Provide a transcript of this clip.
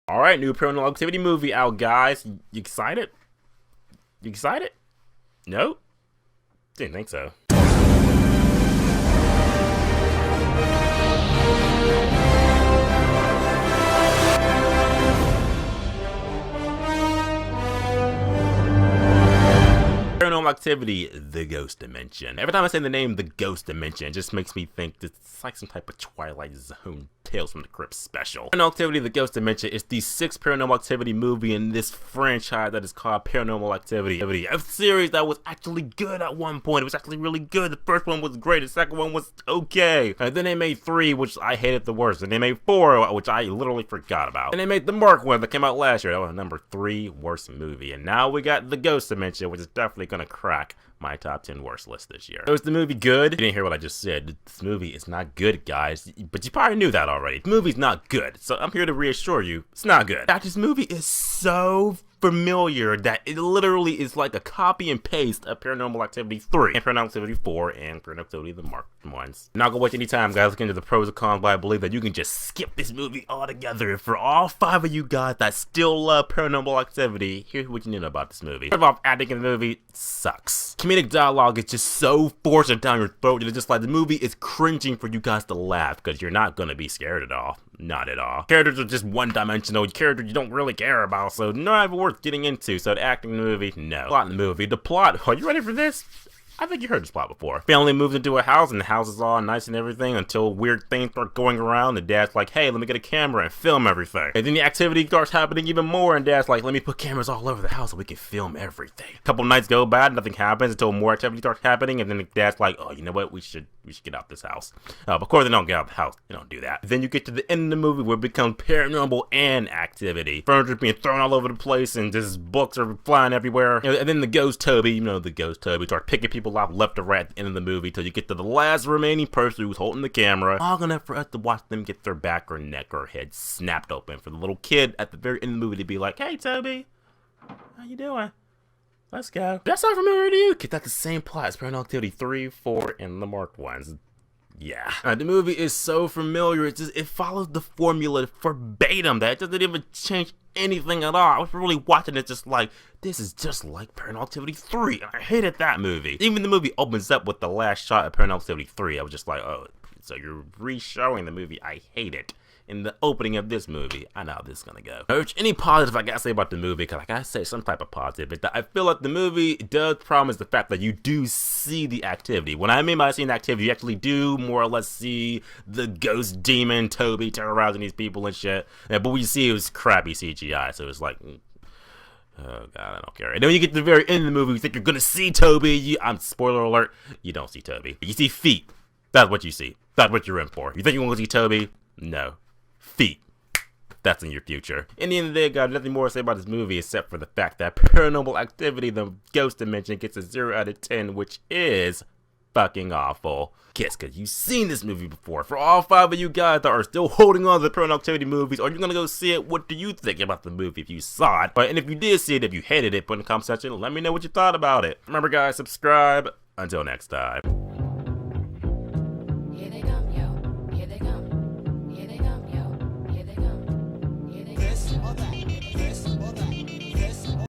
Alright, new Paranormal Activity movie out, guys. You excited? You excited? No? Didn't think so. Paranormal Activity, The Ghost Dimension. Every time I say the name The Ghost Dimension, it just makes me think it's like some type of Twilight Zone Tales from the Crypt special. Paranormal Activity, The Ghost Dimension is the 6th Paranormal Activity movie in this franchise that is called Paranormal Activity. A series that was actually good at one point. It was actually really good. The first one was great. The second one was okay. And then they made 3, which I hated the worst. And they made 4, which I literally forgot about. And they made the Mark one that came out last year. That was number 3 worst movie. And now we got The Ghost Dimension, which is definitely gonna crack my top 10 worst list this year. So is the movie good? You didn't hear what I just said. This movie is not good, guys. But you probably knew that already. The movie's not good. So I'm here to reassure you, it's not good. In fact, this movie is so familiar that it literally is like a copy and paste of Paranormal Activity 3 and Paranormal Activity 4 and Paranormal Activity the Mark ones. Not gonna waste any time, guys. Look into the pros and cons, but I believe that you can just skip this movie altogether. For all 5 of you guys that still love Paranormal Activity, here's what you need to know about this movie. First off, acting in the movie sucks. Comedic dialogue is just so forced down your throat. It's just like the movie is cringing for you guys to laugh because you're not gonna be scared at all. Not at all. Characters are just one-dimensional. Characters you don't really care about, so not even worth getting into. So the acting in the movie, no. Plot in the movie. The plot, are you ready for this? I think you heard this plot before. Family moves into a house and the house is all nice and everything until weird things start going around. The dad's like, hey, let me get a camera and film everything. And then the activity starts happening even more and dad's like, let me put cameras all over the house so we can film everything. A couple nights go by, nothing happens until more activity starts happening, and then the dad's like, oh, you know what, we should get out this house. But of course they don't get out the house. They don't do that. Then you get to the end of the movie where it becomes paranormal and activity. Furniture being thrown all over the place and just books are flying everywhere. And then the ghost Toby, you know the ghost Toby, starts picking people off left or right at the end of the movie till you get to the last remaining person who's holding the camera long enough for us to watch them get their back or neck or head snapped open for the little kid at the very end of the movie to be like, hey Toby, how you doing? Let's go. That sound familiar to you? Cause that's the same plot as Paranormal Activity 3, 4, and the Mark ones. Yeah. The movie is so familiar. It follows the formula verbatim. That doesn't even change anything at all. I was really watching it just like, this is just like Paranormal Activity 3. I hated that movie. Even the movie opens up with the last shot of Paranormal Activity 3. I was just like, oh, so you're re-showing the movie I hate it in the opening of this movie. I know how this is gonna go. Any positive I gotta say about the movie, because I gotta say some type of positive. I feel like the movie does promise the fact that you do see the activity. When I mean by seeing the activity, you actually do more or less see the ghost demon Toby terrorizing these people and shit. But what you see is crappy CGI, so it's like, oh god, I don't care. And then when you get to the very end of the movie, you think you're gonna see Toby. Spoiler alert, you don't see Toby. You see feet. That's what you see. That's what you're in for. You think you're gonna see Toby? No. Feet. That's in your future. In the end of the day, I got nothing more to say about this movie except for the fact that Paranormal Activity, the Ghost Dimension, gets a 0 out of 10, which is fucking awful. Yes, because you've seen this movie before. For all 5 of you guys that are still holding on to the Paranormal Activity movies, are you gonna go see it? What do you think about the movie if you saw it? And if you did see it, if you hated it, put in the comment section, let me know what you thought about it. Remember guys, subscribe. Until next time. Here they go.